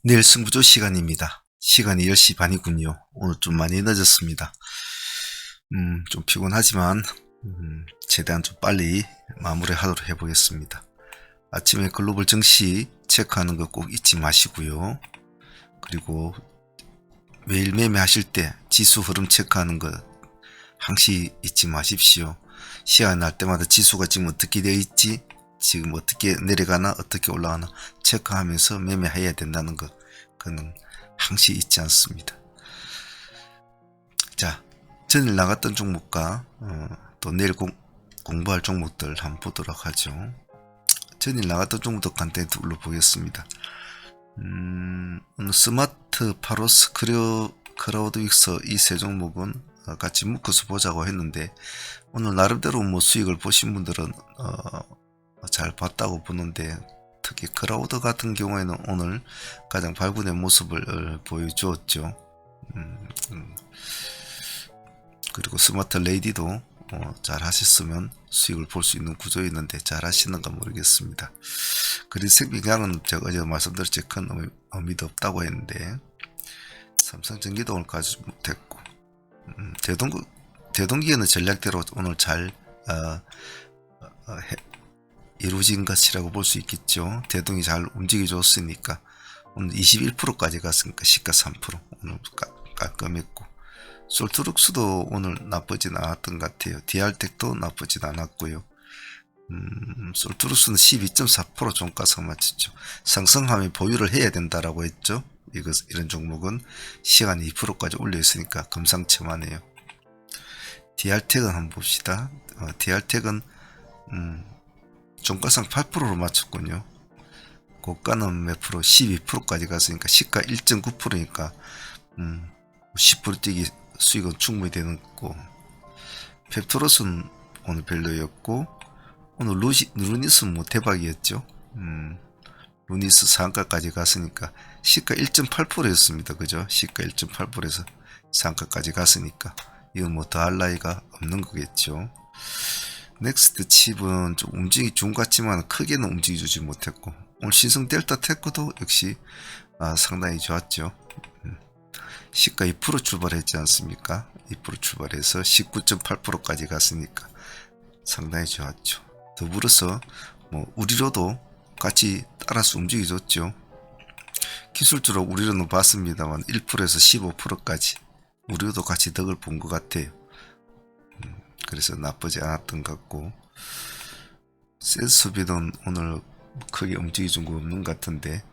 내일 승부조 시간입니다. 시간이 10시 반이군요. 오늘 좀 많이 늦었습니다. 좀 피곤하지만 최대한 좀 빨리 마무리하도록 해보겠습니다. 아침에 글로벌 증시 체크하는 거 꼭 잊지 마시고요. 그리고 매일 매매하실 때 지수 흐름 체크하는 거 항시 잊지 마십시오. 시간 날 때마다 지수가 지금 어떻게 되어 있지, 지금 어떻게 내려가나 어떻게 올라가나 체크하면서 매매해야 된다는 거, 그는 항시 잊지 않습니다. 자, 전일 나갔던 종목과 또 내일 공부할 종목들 한번 보도록 하죠. 전일 나갔던 종목도 간단히 둘러보겠습니다. 오늘 스마트, 파로스, 크라우드 윅서 이 세 종목은 같이 묶어서 보자고 했는데, 오늘 나름대로 뭐 수익을 보신 분들은 잘 봤다고 보는데, 특히 크라우드 같은 경우에는 오늘 가장 발군의 모습을 보여주었죠. 그리고 스마트 레이디도 잘 하셨으면 수익을 볼 수 있는 구조였는데 잘 하시는가 모르겠습니다. 그린 생명량은 제가 어제 말씀드렸지 큰 의미도 없다고 했는데, 삼성전기도 오늘 가지 못했고, 대동기에는 전략대로 오늘 잘 이루어진 것이라고 볼 수 있겠죠. 대동이 잘 움직여줬으니까 오늘 21%까지 갔으니까 시가 3% 오늘 깔끔했고, 솔트룩스도 오늘 나쁘진 않았던 것 같아요. DR텍도 나쁘진 않았고요. 솔트룩스는 12.4% 종가상 맞췄죠. 상승하면 보유를 해야 된다라고 했죠. 이런 종목은 시간 2%까지 올려 있으니까 금상첨화네요. DR텍은 한번 봅시다. DR텍은 종가상 8%로 맞췄군요. 고가는 몇 프로? 12%까지 갔으니까 시가 1.9%니까 10% 뛰기 수익은 충분히 되는 거고, 펩토로스는 오늘 별로였고, 오늘 루니스는 뭐 대박이었죠. 루니스 상가까지 갔으니까 시가 1.8%였습니다. 그죠? 시가 1.8%에서 상가까지 갔으니까 이건 뭐 더할 나위가 없는 거겠죠. 넥스트 칩은 좀 움직이 준 같지만 크게는 움직여주지 못했고, 오늘 신성 델타 테크도 역시 상당히 좋았죠. 시가 2% 출발했지 않습니까? 2% 출발해서 19.8%까지 갔으니까 상당히 좋았죠. 더불어서 뭐 우리로도 같이 따라서 움직여줬죠. 기술적으로 우리로는 봤습니다만 1%에서 15%까지 우리도 같이 덕을 본 것 같아요. 그래서 나쁘지 않았던 것 같고, 센서비는 오늘 크게 움직여준 거 없는 것 같은데,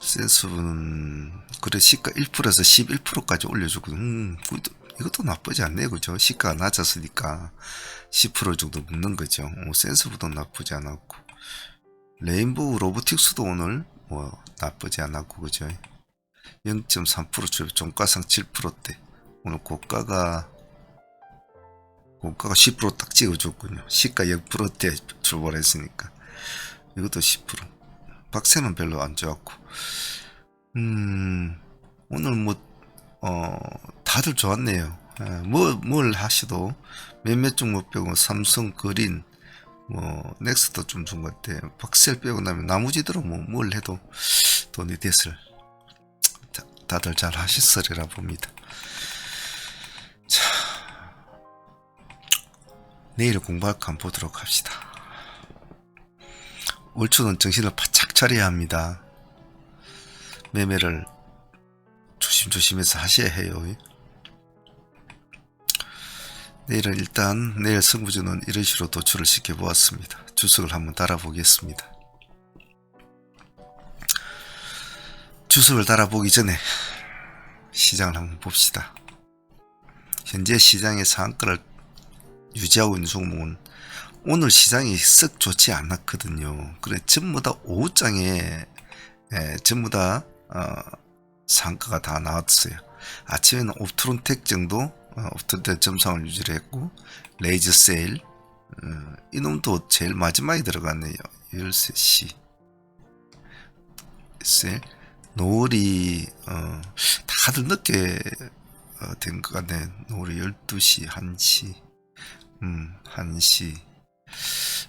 센서는 그래 시가 1%에서 11%까지 올려주거든. 이것도 나쁘지 않네, 그죠? 시가가 낮았으니까 10% 정도 먹는 거죠. 센서보다 나쁘지 않았고, 레인보우 로보틱스도 오늘 뭐 나쁘지 않았고, 그죠? 0.3% 출발, 종가상 7%대. 오늘 고가가 10%딱 찍어줬군요. 시가 0%대 출발했으니까 이것도 10%. 박스는 별로 안 좋았고, 오늘 뭐 다들 좋았네요. 뭘 하셔도 몇몇 종목 빼고 삼성, 그린, 뭐 넥스도 좀 좋은 것 같아요. 박셀 빼고 나면 나머지들은 뭐 뭘 해도 돈이 됐을, 다들 잘 하셨으리라 봅니다. 자, 내일 공부할 거 한번 보도록 합시다. 올 초는 정신을 바짝 차려야 합니다. 매매를 조심조심해서 하셔야 해요. 내일은 일단 내일 승부주는 이런 식으로 도출을 시켜보았습니다. 주석을 한번 달아보겠습니다. 주석을 달아보기 전에 시장을 한번 봅시다. 현재 시장의 상한가를 유지하고 있는 종목은 오늘 시장이 썩 좋지 않았거든요. 그래 전부 다 오후장에 전부 다 상가가 다 나왔어요. 아침에는 옵트론텍 정도 옵트론텍 점상을 유지를 했고, 레이저 세일 이놈도 제일 마지막에 들어갔네요. 13시 세일. 노을이 다들 늦게 된 것 같네. 노을이 12시 1시 1시,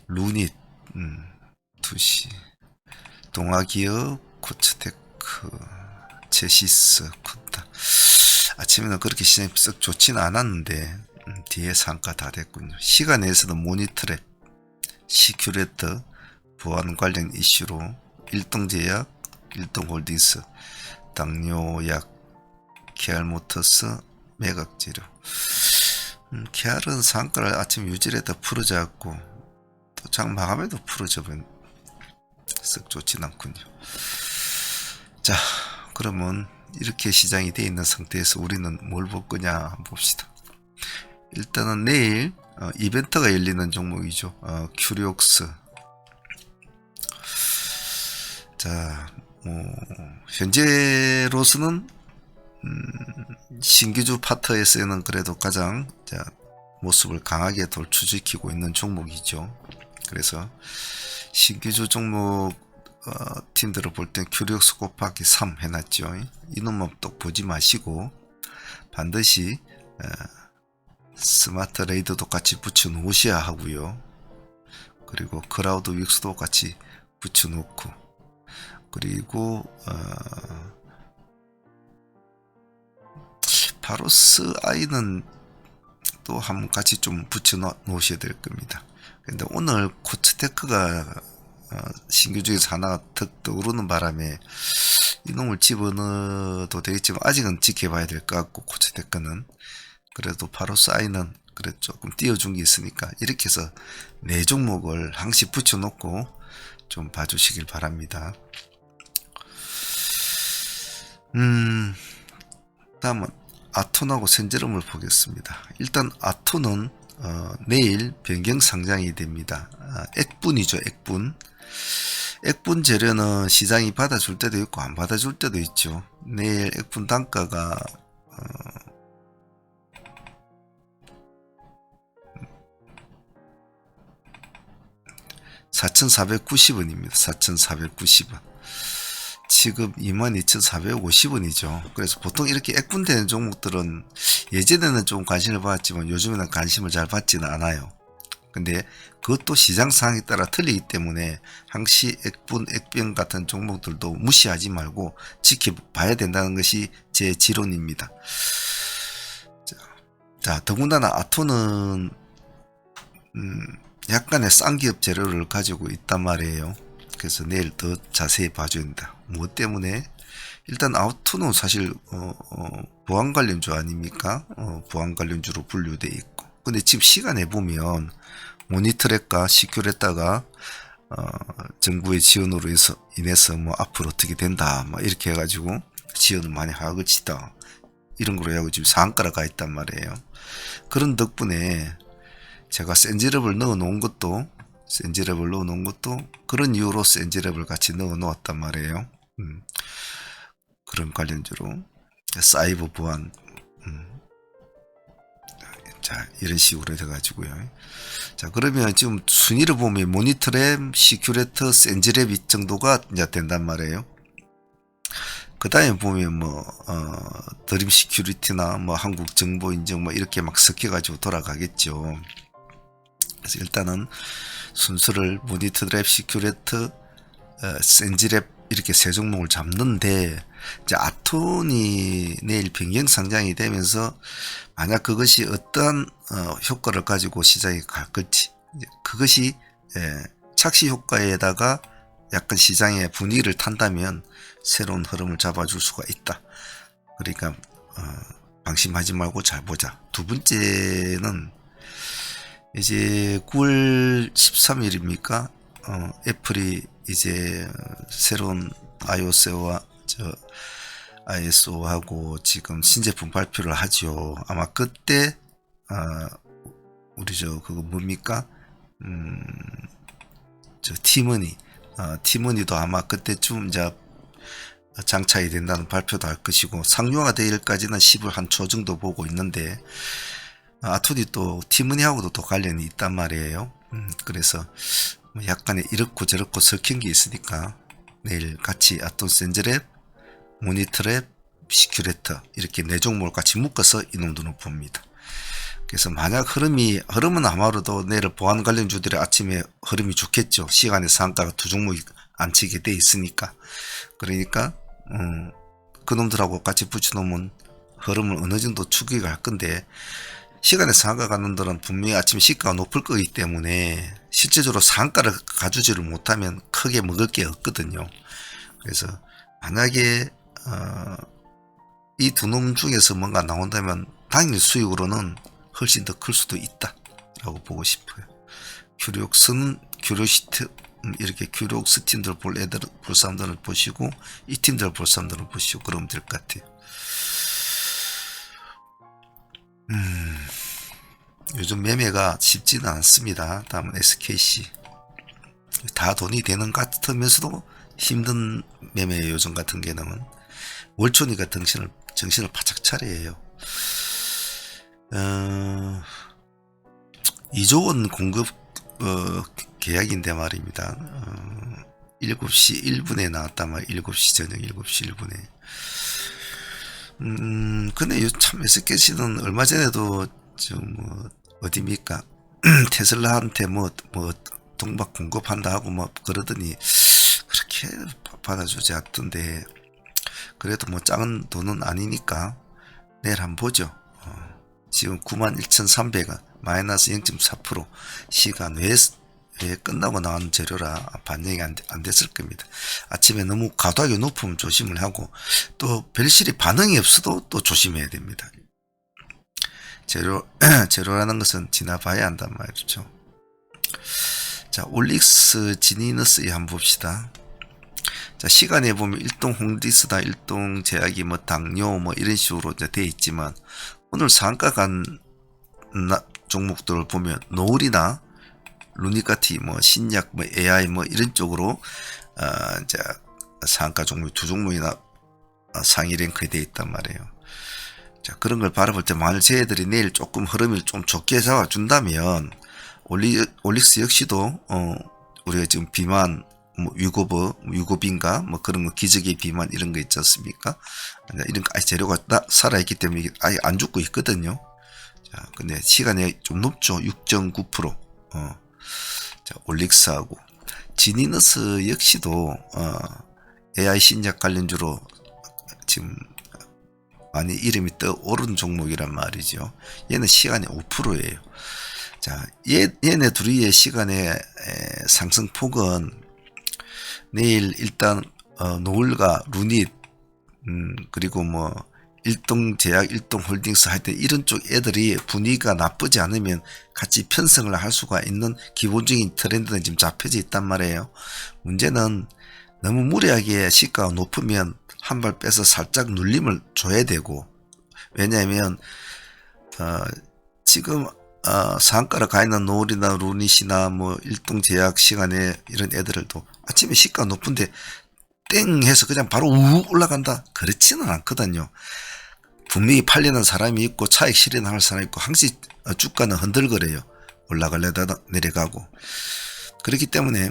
루닛, 2시, 동아기업, 코츠테크, 제시스, 쿠타. 아침에는 그렇게 시장이 썩 좋지는 않았는데 뒤에 상가 다 됐군요. 시간에서도 모니터랩, 시큐레터, 보안 관련 이슈로 일동제약, 일동홀딩스, 당뇨약, 케알모터스, 매각재료. 케알은 상가를 아침 유지에다 풀어져갖고 또 장 마감에도 풀어져면 썩 좋진 않군요. 자, 그러면 이렇게 시장이 되어 있는 상태에서 우리는 뭘 볼 거냐 한번 봅시다. 일단은 내일 이벤트가 열리는 종목이죠. 큐리옥스. 자, 현재로서는 신규주 파트에서는 그래도 가장 모습을 강하게 돌출시키고 있는 종목이죠. 그래서 신규주 종목 팀들을 볼 땐 큐리옥스 곱하기 3 해놨죠. 이놈만 또 보지 마시고 반드시 스마트 레이더도 같이 붙여 놓으셔야 하고요. 그리고 크라우드 윅스도 같이 붙여 놓고, 그리고 바로스 아이는 또 한번 같이 좀 붙여 놓으셔야 될 겁니다. 근데 오늘 코츠테크가 신규 중에서 하나가 턱 떠오르는 바람에 이놈을 집어넣어도 되겠지만 아직은 지켜봐야 될 것 같고, 코츠테크는 그래도 바로스 아이는 그래 조금 띄워준 게 있으니까 이렇게 해서 네 종목을 항시 붙여 놓고 좀 봐주시길 바랍니다. 다음은 아톤하고 센제럼을 보겠습니다. 일단 아톤은 내일 변경 상장이 됩니다. 액분이죠. 액분 재료는 시장이 받아줄 때도 있고 안 받아줄 때도 있죠. 내일 액분 단가가 4,490원입니다. 4,490원. 지금 22,450원이죠. 그래서 보통 이렇게 액분되는 종목들은 예전에는 좀 관심을 받았지만 요즘에는 관심을 잘 받지는 않아요. 근데 그것도 시장 상황에 따라 틀리기 때문에 항시 액분, 액병 같은 종목들도 무시하지 말고 지켜봐야 된다는 것이 제 지론입니다. 자, 더군다나 아토는 약간의 쌍기업 재료를 가지고 있단 말이에요. 그래서 내일 더 자세히 봐줘야 된다. 무엇 때문에? 일단 아토는 사실 보안 관련주 아닙니까? 보안 관련주로 분류돼 있고. 근데 지금 시간에 보면 모니터랩과 시큐레타가 정부의 지원으로 인해서 뭐 앞으로 어떻게 된다 뭐 이렇게 해가지고 지원을 많이 하고 치다 이런 거로 해가지고 지금 상한가로 가 있단 말이에요. 그런 덕분에 제가 센지랩을 넣어 놓은 것도 그런 이유로 센지랩을 같이 넣어 놓았단 말이에요. 그런 관련주로 사이버 보안 자, 이런 식으로 돼가지고요. 자, 그러면 지금 순위를 보면 모니터랩, 시큐레터, 센지랩 이 정도가 이제 된단 말이에요. 그 다음에 보면 드림 시큐리티나 한국정보인증 이렇게 막 섞여가지고 돌아가겠죠. 그래서 일단은 순서를 모니터랩, 시큐레터, 센지랩 이렇게 세 종목을 잡는데, 이제 아톤이 내일 변경 상장이 되면서 만약 그것이 어떠한 효과를 가지고 시장에 갈 걸지, 그것이 착시 효과에다가 약간 시장의 분위기를 탄다면 새로운 흐름을 잡아줄 수가 있다. 그러니까 방심하지 말고 잘 보자. 두 번째는 이제 9월 13일입니까? 애플이 이제 새로운 ISO하고 지금 신제품 발표를 하죠. 아마 그때 우리 그거 뭡니까? 티머니도 아마 그때쯤 이제 장착이 된다는 발표도 할 것이고, 상용화 대일까지는 10월 한 초 정도 보고 있는데, 아톤이 또 티머니하고도 또 관련이 있단 말이에요. 그래서 약간의 이렇고 저렇고 섞인 게 있으니까 내일 같이 아톤 센즈랩, 모니터랩, 시큐레터 이렇게 네 종목을 같이 묶어서 이놈들은 봅니다. 그래서 만약 흐름은 아마도 내일 보안 관련주들이 아침에 흐름이 좋겠죠. 시간의 상가가 두 종목이 안 치게 돼 있으니까. 그러니까 그놈들하고 같이 붙여놓으면 흐름을 어느 정도 추격을 할 건데, 시간의 상한가 가는 놈들은 분명히 아침에 시가가 높을 거기 때문에 실제적으로 상한가를 가주지를 못하면 크게 먹을 게 없거든요. 그래서 만약에 이 두 놈 중에서 뭔가 나온다면 당일 수익으로는 훨씬 더 클 수도 있다 라고 보고 싶어요. 규력시트 이렇게 규력스 팀들 볼 사람들을 보시고, 이 팀들 볼 사람들을 보시고 그러면 될 것 같아요. 요즘 매매가 쉽지는 않습니다. 다음은 SKC. 다 돈이 되는 것 같으면서도 힘든 매매예요. 요즘 같은 경우는 월초니까 정신을 바짝 차려야 해요. 2조 원 공급 계약인데 말입니다. 7시 1분에 나왔단 말이에요. 7시 저녁 7시 1분에. 근데 참 SKC는 얼마 전에도 어디입니까? 테슬라한테 동박 공급한다 하고 그러더니 그렇게 받아주지 않던데, 그래도 작은 돈은 아니니까 내일 한번 보죠. 지금 91,300원 마이너스 0.4%, 시간 외에 끝나고 나온 재료라 반영이 안 됐을 겁니다. 아침에 너무 과도하게 높으면 조심을 하고, 또 별실이 반응이 없어도 또 조심해야 됩니다. 재료라는 것은 지나봐야 한단 말이죠. 자, 올릭스 지니너스 한번 봅시다. 자, 시간에 보면 일동 홍디스다, 일동 제약이 당뇨 이런 식으로 이제 돼 있지만, 오늘 상한가 간 종목들을 보면 노을이나 루니카티 신약 AI 이런 쪽으로 이제 상한가 종목 두 종목이나 상위 랭크에 돼 있단 말이에요. 자, 그런 걸 바라볼 때 만일 쟤들이 내일 조금 흐름을 좀 좋게 잡아준다면 올릭스 역시도 우리가 지금 비만 유고비인가 그런 거, 기저귀 비만 이런 거 있지 않습니까? 이런 거 재료가 살아있기 때문에 아예 안 죽고 있거든요. 자, 근데 시간이 좀 높죠. 6.9%. 자, 올릭스하고 지니너스 역시도 AI 신약 관련주로 지금 많이 이름이 떠오른 종목이란 말이죠. 얘는 시간이 5%예요. 자, 얘네 둘이의 시간의 상승폭은 내일 일단 노을과 루닛 그리고 일동제약, 일동홀딩스 할 때 이런 쪽 애들이 분위기가 나쁘지 않으면 같이 편성을 할 수가 있는 기본적인 트렌드는 지금 잡혀져 있단 말이에요. 문제는 너무 무리하게 시가가 높으면 한 발 빼서 살짝 눌림을 줘야 되고, 왜냐하면 지금 상한가로 가 있는 노을이나 루닛이나 일동제약 시간에 이런 애들도 아침에 시가 높은데 땡 해서 그냥 바로 우욱 올라간다, 그렇지는 않거든요. 분명히 팔리는 사람이 있고 차익 실현할 사람이 있고, 항상 주가는 흔들거려요. 올라가려다 내려가고. 그렇기 때문에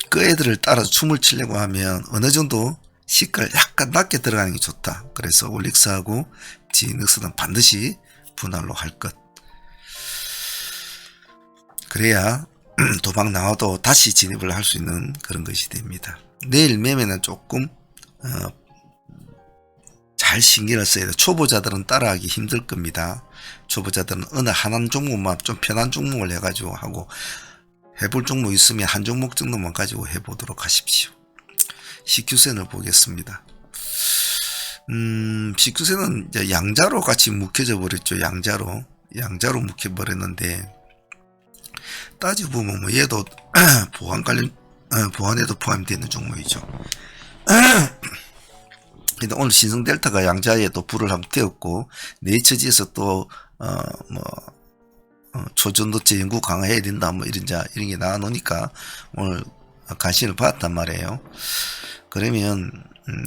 그 애들을 따라 춤을 추려고 하면 어느 정도 시가를 약간 낮게 들어가는 게 좋다. 그래서 올릭스하고 지닉스는 반드시 분할로 할 것. 그래야 도박 나와도 다시 진입을 할 수 있는 그런 것이 됩니다. 내일 매매는 조금 잘 신경을 써야 돼요. 초보자들은 따라하기 힘들 겁니다. 초보자들은 어느 한 종목만 좀 편한 종목을 해가지고 하고, 해볼 종목 있으면 한 종목 정도만 가지고 해보도록 하십시오. CQ센을 보겠습니다. CQ센은 이제 양자로 같이 묶여져 버렸죠. 양자로 묶여버렸는데, 따지고 보면 얘도 보안에도 포함되어 있는 종목이죠. 근데 오늘 신성델타가 양자에 또 불을 한번 떼었고, 네이처지에서 또 초전도체 연구 강화해야 된다 이런 게 나와 놓으니까 오늘 관심을 받았단 말이에요. 그러면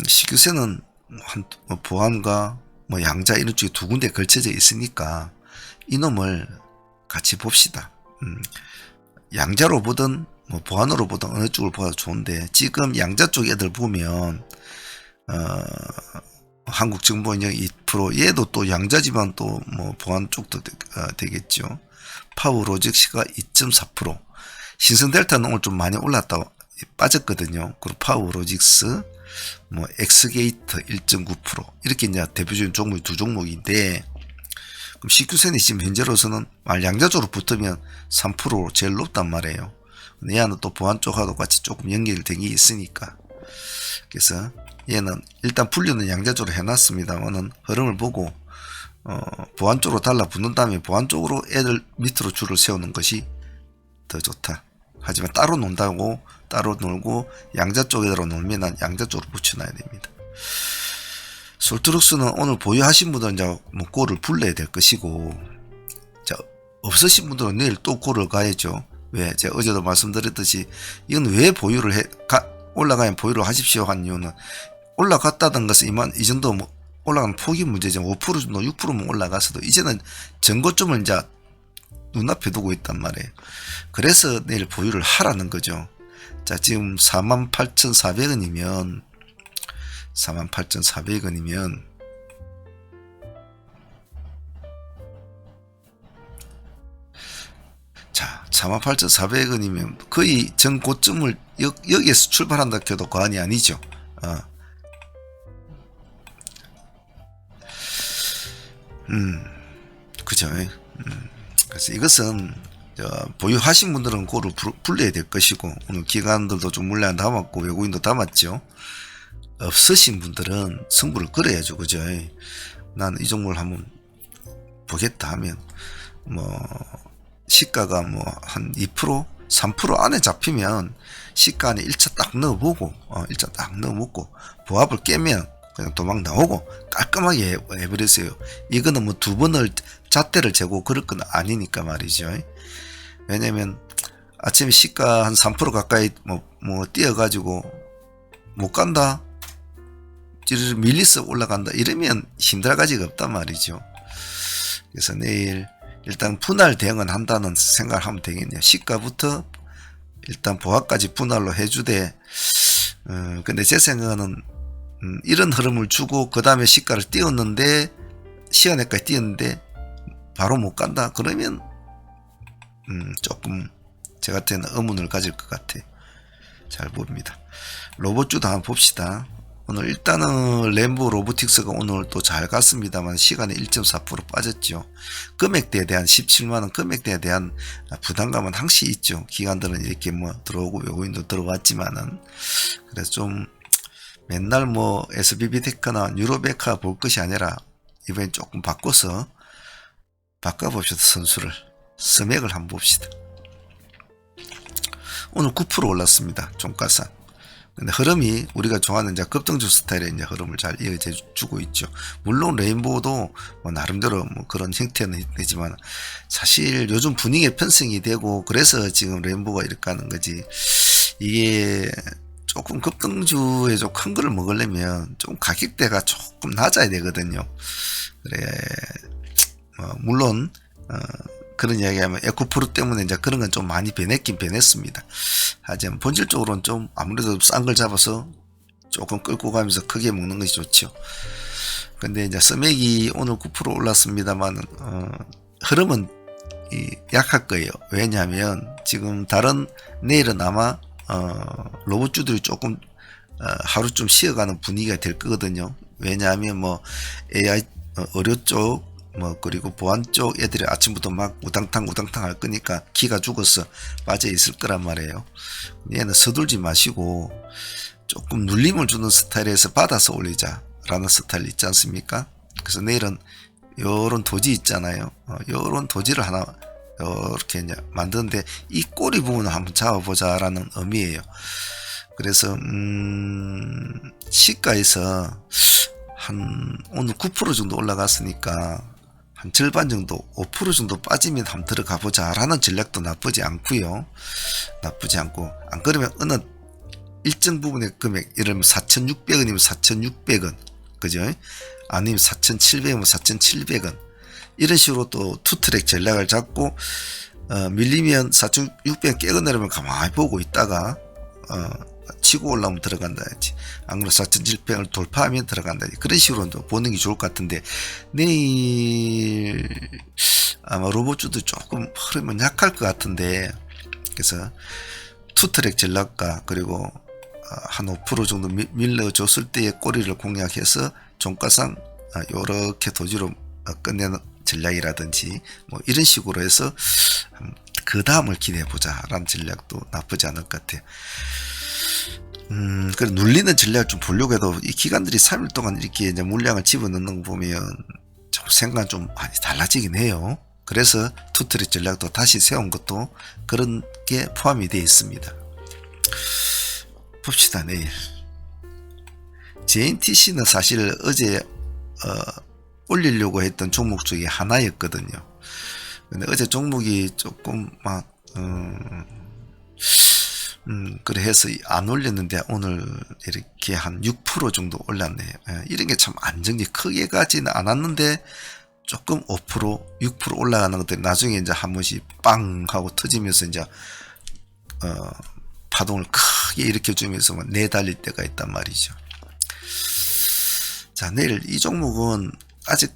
CQ센은 보안과 양자 이런 쪽에 두 군데 걸쳐져 있으니까 이놈을 같이 봅시다. 양자로 보든 보안으로 보든 어느 쪽을 봐도 좋은데, 지금 양자 쪽 애들 보면 한국정보인형 2%, 얘도 또 양자지만 또 뭐 보안 쪽도 되겠죠. 파워로직스가 2.4%, 신성델타는 오늘 좀 많이 올랐다 빠졌거든요. 그리고 파워로직스, 뭐 엑스게이트 1.9%, 이렇게 이제 대표적인 종목이 두 종목인데, 그럼 CQ선이 지금 현재로서는 양자적으로 붙으면 3%로 제일 높단 말이에요. 얘는 또 보안 쪽하고 같이 조금 연결된 게 있으니까. 그래서 얘는 일단 분류는 양자적으로 해놨습니다만은 흐름을 보고 보안 쪽으로 달라붙는 다음에 보안 쪽으로 애들 밑으로 줄을 세우는 것이 더 좋다. 하지만 따로 논다고 따로 놀고 양자 쪽에다가 놀면 난 양자 쪽으로 붙여놔야 됩니다. 솔트룩스는 오늘 보유하신 분들은 이제 뭐 골을 불러야 될 것이고, 자, 없으신 분들은 내일 또 골을 가야죠. 왜? 제가 어제도 말씀드렸듯이 이건 왜 보유를 올라가면 보유를 하십시오 한 이유는, 올라갔다던 것은 이 정도 뭐 올라가는 폭이 문제죠. 5% 정도 6%만 올라가서도 이제는 전고점을 이제 눈앞에 두고 있단 말이에요. 그래서 내일 보유를 하라는 거죠. 자, 지금 48,400원이면 자, 48,400원이면 거의 전고점을 여기에서 출발한다 해도 과언이 아니죠. 그죠. 그래서 이것은 보유하신 분들은 그거를 불러야 될 것이고, 오늘 기관들도 좀 물량 담았고 외국인도 담았죠. 없으신 분들은 승부를 걸어야죠. 그죠. 나는 이 종목을 한번 보겠다 하면 뭐 시가가 뭐 한 2%, 3% 안에 잡히면 시가 안에 1차 딱 넣어보고 1차 딱 넣어먹고 보합을 깨면 그냥 도망 나오고 깔끔하게 해버렸어요. 이거는 뭐 두 번을 잣대를 재고 그럴 건 아니니까 말이죠. 왜냐면 아침에 시가 한 3% 가까이 뭐 뛰어가지고 못 간다, 밀리서 올라간다 이러면 힘들 가지가 없단 말이죠. 그래서 내일 일단 분할 대응은 한다는 생각을 하면 되겠네요. 시가부터 일단 보합까지 분할로 해주되, 근데 제 생각은 이런 흐름을 주고 그 다음에 시가를 띄웠는데 시간에까지 띄웠는데 바로 못 간다 그러면 조금 제 같은 의문을 가질 것 같아. 잘 봅니다. 로봇주도 한번 봅시다. 오늘 일단은 램보 로보틱스가 오늘 또 잘 갔습니다만 시간에 1.4% 빠졌죠. 금액대에 대한 17만원 금액대에 대한 부담감은 항시 있죠. 기관들은 이렇게 뭐 들어오고 외국인도 들어왔지만은, 그래서 좀 맨날 뭐 SBB테크나 뉴로베카 볼 것이 아니라 이번엔 조금 바꿔서 바꿔봅시다. 선수를 스맥을 한번 봅시다. 오늘 9% 올랐습니다. 종가상. 근데 흐름이 우리가 좋아하는 이제 급등주 스타일의 이제 흐름을 잘 이어져 주고 있죠. 물론 레인보우도 뭐 나름대로 뭐 그런 형태는 되지만 사실 요즘 분위기에 편승이 되고 그래서 지금 레인보우가 이렇게 하는 거지. 이게 조금 급등주에 좀 큰 거를 먹으려면 좀 가격대가 조금 낮아야 되거든요. 그래, 물론 그런 이야기하면 에코프로 때문에 이제 그런 건 좀 많이 변했긴 변했습니다. 하지만 본질적으로는 좀 아무래도 싼 걸 잡아서 조금 끌고 가면서 크게 먹는 것이 좋죠. 근데 이제 스맥이 오늘 9% 올랐습니다만 흐름은 약할 거예요. 왜냐하면 지금 내일은 아마 로봇주들이 조금 하루 좀 쉬어가는 분위기가 될 거거든요. 왜냐하면 뭐 AI 의료 쪽 그리고 보안 쪽 애들이 아침부터 막 우당탕 할 거니까 기가 죽어서 빠져 있을 거란 말이에요. 얘는 서둘지 마시고 조금 눌림을 주는 스타일에서 받아서 올리자 라는 스타일 있지 않습니까? 그래서 내일은 요런 도지 있잖아요. 요런 도지를 하나 이렇게 이제 만드는데 이 꼬리 부분을 한번 잡아보자 라는 의미예요. 그래서 시가에서 한 오늘 9% 정도 올라갔으니까 한 절반 정도 5% 정도 빠지면 한번 들어가 보자 라는 전략도 나쁘지 않고요. 나쁘지 않고, 안 그러면 어느 일정 부분의 금액, 예를 들면 4,600원이면 4,600원 그죠? 아니면 4,700원이면 4,700원 이런 식으로 또 투트랙 전략을 잡고 밀리면 4,600원 깨고 내려면 가만히 보고 있다가 치고 올라오면 들어간다든지, 안 그러면 4.7평을 돌파하면 들어간다든지, 그런 식으로 보는 게 좋을 것 같은데, 내일 아마 로봇주도 조금 흐름은 약할 것 같은데, 그래서 투트랙 전략가, 그리고 한 5% 정도 밀려줬을 때의 꼬리를 공략해서 종가상 요렇게 도지로 끝내는 전략이라든지 뭐 이런 식으로 해서 그 다음을 기대해보자 라는 전략도 나쁘지 않을 것 같아요. 그래 눌리는 전략을 좀 보려고 해도 이 기관들이 3일 동안 이렇게 이제 물량을 집어넣는 거 보면 생각은 좀 많이 달라지긴 해요. 그래서 투트랙 전략도 다시 세운 것도 그런 게 포함이 되어 있습니다. 봅시다. 내일 JNTC는 사실 어제 올리려고 했던 종목 중에 하나였거든요. 근데 어제 종목이 조금 막 그래 해서 안 올렸는데 오늘 이렇게 한 6% 정도 올랐네요. 이런 게 참 안정이 크게 가지는 않았는데 조금 5% 6% 올라가는 것들이 나중에 이제 한 번씩 빵 하고 터지면서 이제 파동을 크게 일으켜주면서 내달릴 때가 있단 말이죠. 자, 내일 이 종목은 아직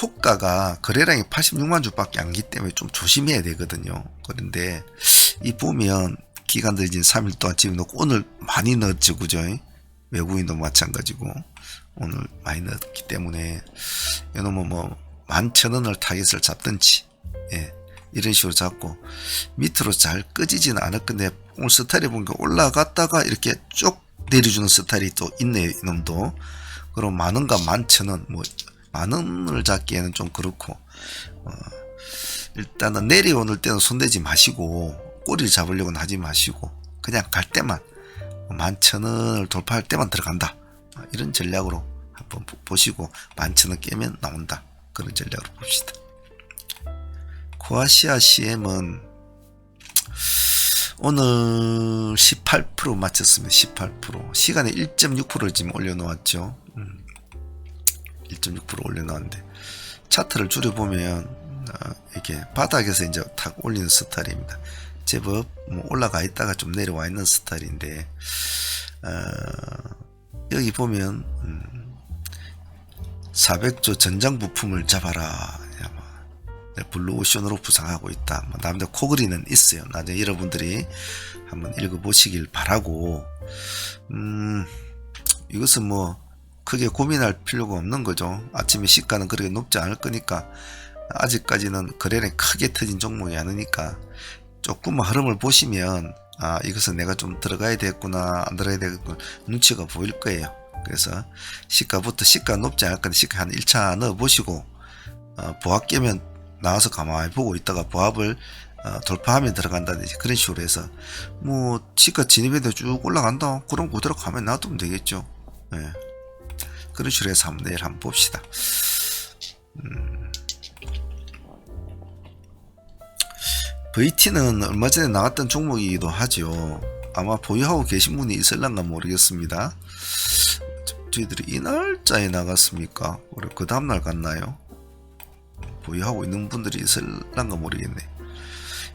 호가가 거래량이 86만 주밖에 안 기 때문에 좀 조심해야 되거든요. 그런데 이 보면 기관들이 지금 3일 동안 집어넣고 오늘 많이 넣었죠, 그죠? 외국인도 마찬가지고 오늘 많이 넣었기 때문에 이놈은 뭐 11,000원을 타겟을 잡든지, 예, 이런 식으로 잡고 밑으로 잘 꺼지지는 않을 건데 오늘 스타일이 보니까 올라갔다가 이렇게 쭉 내려주는 스타일이 또 있네요, 이놈도. 그럼 만원과 11,000원, 뭐 만원을 잡기에는 좀 그렇고, 일단은 내려오는 때는 손대지 마시고 꼬리를 잡으려고는 하지 마시고 그냥 갈 때만 11,000원을 돌파할 때만 들어간다, 이런 전략으로 한번 보시고 11,000원 깨면 나온다, 그런 전략으로 봅시다. 코아시아 CM은 오늘 18% 맞췄습니다. 18%. 시간에 1.6%를 지금 올려놓았죠. 1.6% 올려놓았는데 차트를 줄여보면 이렇게 바닥에서 이제 탁 올리는 스타일입니다. 제법 뭐 올라가 있다가 좀 내려와 있는 스타일인데 여기 보면 400조 전장 부품을 잡아라, 블루오션으로 부상하고 있다, 남들 코그리는 있어요. 나중에 여러분들이 한번 읽어보시길 바라고, 이것은 뭐 크게 고민할 필요가 없는 거죠. 아침에 시가는 그렇게 높지 않을 거니까, 아직까지는 거래량이 크게 터진 종목이 아니니까 조금만 흐름을 보시면 이것은 내가 좀 들어가야 되겠구나, 안 들어가야 되겠구나 눈치가 보일 거예요. 그래서 시가부터, 시가 높지 않을 건데 시가 한 1차 넣어 보시고 보합 깨면 나와서 가만히 보고 있다가 보합을 돌파하면 들어간다든지 그런 식으로 해서 뭐 시가 진입해도 쭉 올라간다, 그럼 그대로 가면 놔두면 되겠죠. 네. 그런 식으로 해서 한번 내일 한번 봅시다. VT는 얼마 전에 나왔던 종목이기도 하죠. 아마 보유하고 계신 분이 있을란가 모르겠습니다. 저희들이 이 날짜에 나갔습니까? 그 다음날 갔나요? 보유하고 있는 분들이 있을란가 모르겠네.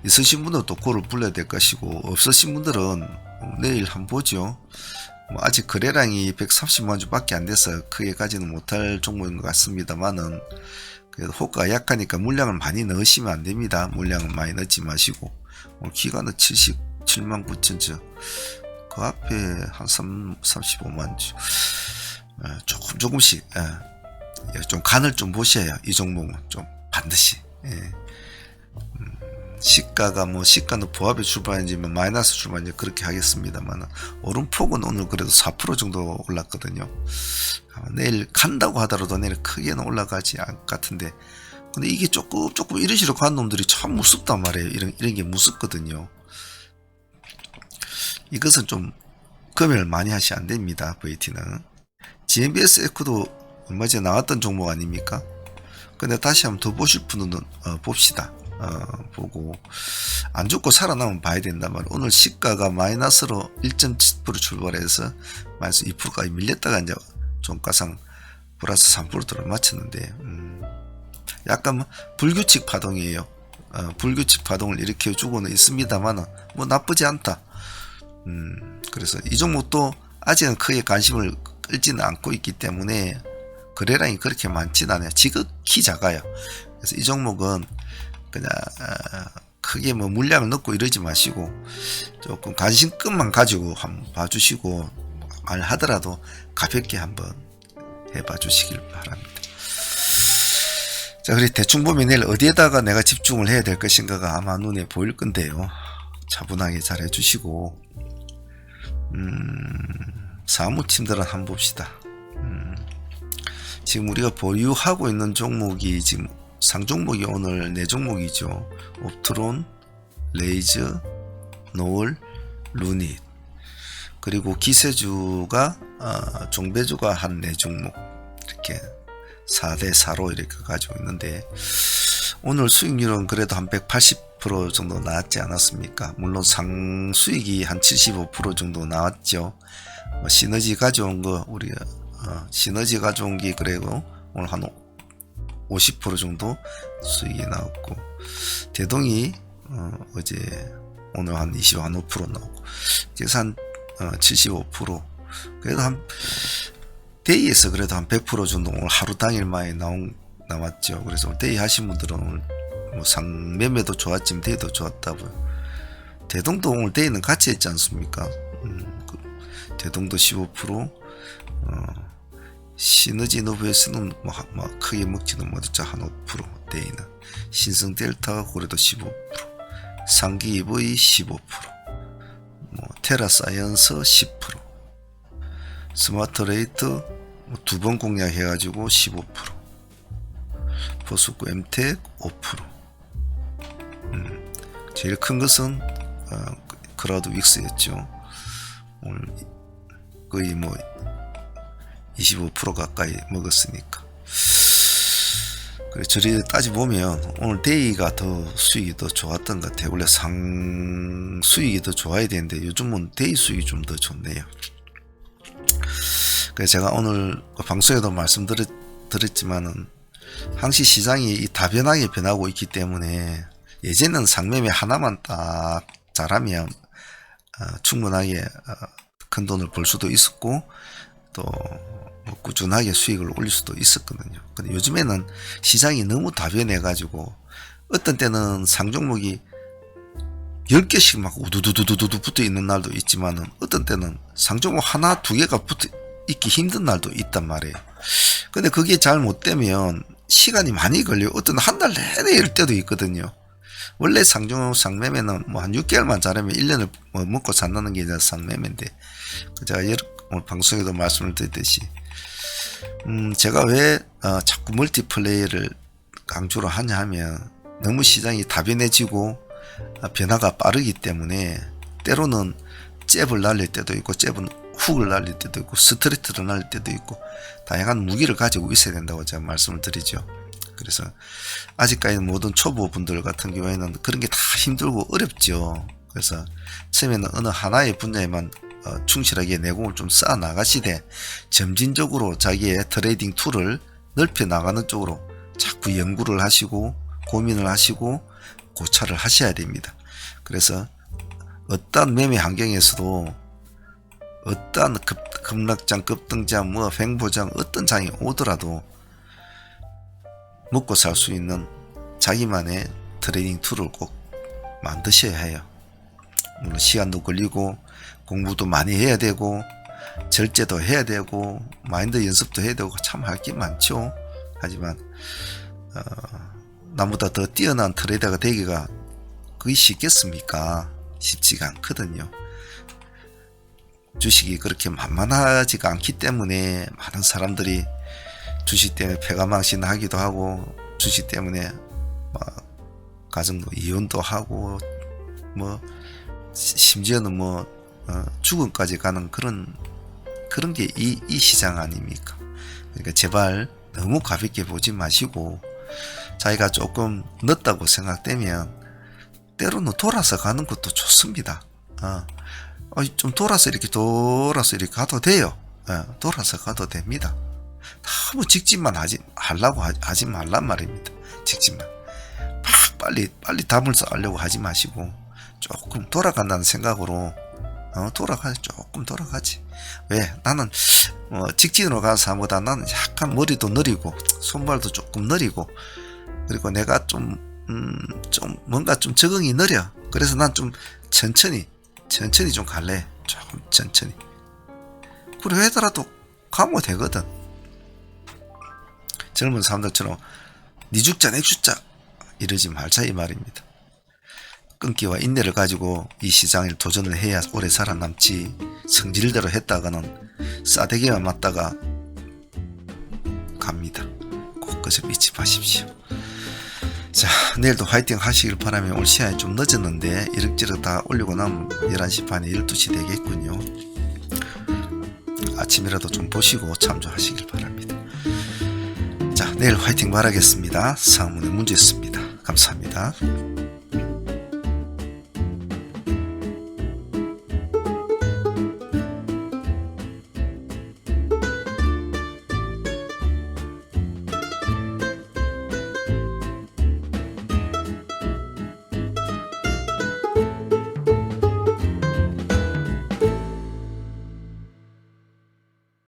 있으신 분들은 또 그걸 불러야 될 것이고, 없으신 분들은 내일 한번 보죠. 뭐 아직 거래량이 130만 주밖에 안 돼서 크게 가지는 못할 종목인 것 같습니다만은, 그래도 호가가 약하니까 물량을 많이 넣으시면 안 됩니다. 물량을 많이 넣지 마시고, 기간은 77만 9천 주, 그 앞에 한 35만 주, 조금씩, 좀 간을 좀 보셔야 이 종목은 좀 반드시, 시가가 뭐 시가는 보합에 출발인지 마이너스 출발인지 그렇게 하겠습니다만, 오름폭은 오늘 그래도 4% 정도 올랐거든요. 내일 간다고 하더라도 내일 크게는 올라가지 않을 것 같은데, 근데 이게 조금 이런 식으로 가는 놈들이 참 무섭단 말이에요. 이런 게 무섭거든요. 이것은 좀 검열 많이 하시면 안 됩니다. VT는 GMBS 에코도 얼마 전에 나왔던 종목 아닙니까? 근데 다시 한번 더 보실 분은 봅시다. 보고 안 죽고 살아나면 봐야 된다만, 오늘 시가가 마이너스로 1.7% 출발해서 마이너스 2%까지 밀렸다가 이제 종가상 플러스 3%를 맞췄는데, 약간 불규칙 파동이에요. 불규칙 파동을 일으켜 주고는 있습니다만 뭐 나쁘지 않다. 그래서 이 종목도 아직은 크게 관심을 끌지는 않고 있기 때문에 거래량이 그렇게 많지는 않아요. 지극히 작아요. 그래서 이 종목은 그냥 크게 뭐 물량을 넣고 이러지 마시고 조금 관심급만 가지고 한번 봐주시고 말하더라도 가볍게 한번 해봐 주시길 바랍니다. 자, 그리고 대충 보면 내일 어디에다가 내가 집중을 해야 될 것인가가 아마 눈에 보일 건데요. 차분하게 잘 해주시고 사무팀들은 한번 봅시다. 지금 우리가 보유하고 있는 종목이 지금 상종목이 오늘 4종목이죠. 옵트론, 레이즈, 노을, 루닛. 그리고 기세주가 종배주가 한 4종목 이렇게 4대4로 이렇게 가지고 있는데 오늘 수익률은 그래도 한 180% 정도 나왔지 않았습니까? 물론 상수익이 한 75% 정도 나왔죠. 시너지 가져온 거 우리가 시너지 가져온 게 그래도 오늘 한 50% 정도 수익이 나왔고 대동이 어제 오늘 한 25% 나오고 그래서 한 75% 그래도 한 데이에서 그래도 한 100% 정도 오늘 하루 당일 만에 나왔죠. 그래서 데이 하신 분들은 오늘 뭐 상매매도 좋았지만 데이도 좋았다고요. 대동도 오늘 데이는 같이 했지 않습니까? 대동도 15% 시너지 노브에서는 뭐 크게 먹지는 못했죠. 한 5% 데이는 신성 델타가 그래도 15% 상기 EV 15% 뭐 테라 사이언스 10% 스마트 레이트 뭐 2번 공략해가지고 15% 포스코 엠텍 5% 제일 큰 것은 크라우드 윅스였죠. 오늘 거의 뭐 25% 가까이 먹었으니까. 그래 저리 따지보면 오늘 데이가 더 수익이 더 좋았던 것 같아요. 원래 상 수익이 더 좋아야 되는데 요즘은 데이 수익이 좀 더 좋네요. 그래서 제가 오늘 방송에도 말씀드렸지만은 항시 시장이 다변하게 변하고 있기 때문에 예전에는 상매매 하나만 딱 잘하면 충분하게 큰 돈을 벌 수도 있었고 또 꾸준하게 수익을 올릴 수도 있었거든요. 근데 요즘에는 시장이 너무 다변해 가지고 어떤 때는 상종목이 10개씩 막 우두두두두두 붙어 있는 날도 있지만은 어떤 때는 상종목 하나 두 개가 붙어 있기 힘든 날도 있단 말이에요. 근데 그게 잘못되면 시간이 많이 걸려요. 어떤 한 달 내내 일 때도 있거든요. 원래 상종목 상매매는 뭐 한 6개월만 잘하면 1년을 뭐 먹고 산다는 게 이제 상매매인데 제가 오늘 방송에도 말씀을 드렸듯이 제가 왜 자꾸 멀티플레이를 강조를 하냐 하면 너무 시장이 다변해지고 변화가 빠르기 때문에 때로는 잽을 날릴 때도 있고 잽은 훅을 날릴 때도 있고 스트레이트를 날릴 때도 있고 다양한 무기를 가지고 있어야 된다고 제가 말씀을 드리죠. 그래서 아직까지 모든 초보분들 같은 경우에는 그런 게 다 힘들고 어렵죠. 그래서 처음에는 어느 하나의 분야에만 충실하게 내공을 좀 쌓아 나가시되 점진적으로 자기의 트레이딩 툴을 넓혀 나가는 쪽으로 자꾸 연구를 하시고 고민을 하시고 고찰을 하셔야 됩니다. 그래서 어떤 매매 환경에서도 어떤 급락장, 급등장, 뭐 횡보장 어떤 장이 오더라도 먹고 살 수 있는 자기만의 트레이딩 툴을 꼭 만드셔야 해요. 물론 시간도 걸리고 공부도 많이 해야 되고 절제도 해야 되고 마인드 연습도 해야 되고 참 할 게 많죠. 하지만 나보다 더 뛰어난 트레이더가 되기가 그게 쉽겠습니까? 쉽지가 않거든요. 주식이 그렇게 만만하지가 않기 때문에 많은 사람들이 주식 때문에 폐가망신하기도 하고 주식 때문에 가정도 이혼도 하고 뭐 심지어는 뭐 죽음까지 가는 그런 게 이 시장 아닙니까? 그러니까 제발 너무 가볍게 보지 마시고 자기가 조금 늦다고 생각되면 때로는 돌아서 가는 것도 좋습니다. 좀 돌아서 이렇게 가도 돼요. 돌아서 가도 됩니다. 너무 직진만 하려고 하지 말란 말입니다. 직진만 빨리 담을 쌓으려고 하지 마시고 조금 돌아간다는 생각으로 돌아가지. 조금 돌아가지. 왜? 나는 직진으로 가서 사람보다 나는 약간 머리도 느리고 손발도 조금 느리고, 그리고 내가 좀 뭔가 좀 적응이 느려. 그래서 난 좀 천천히 좀 갈래. 조금 천천히. 그래 하더라도 가면 되거든. 젊은 사람들처럼 니 죽자 내 죽자 이러지 말자 이 말입니다. 끈기와 인내를 가지고 이 시장에 도전을 해야 오래 살아남지, 성질대로 했다가는 싸대기만 맞다가 갑니다. 꼭 그저 믿지 마십시오. 자, 내일도 화이팅 하시길 바라며 오늘 시간이 좀 늦었는데 이럭저럭 다 올리고 나면 11시 반에 12시 되겠군요. 아침이라도 좀 보시고 참조하시길 바랍니다. 자, 내일 화이팅 바라겠습니다. 상문의 문제였습니다. 감사합니다.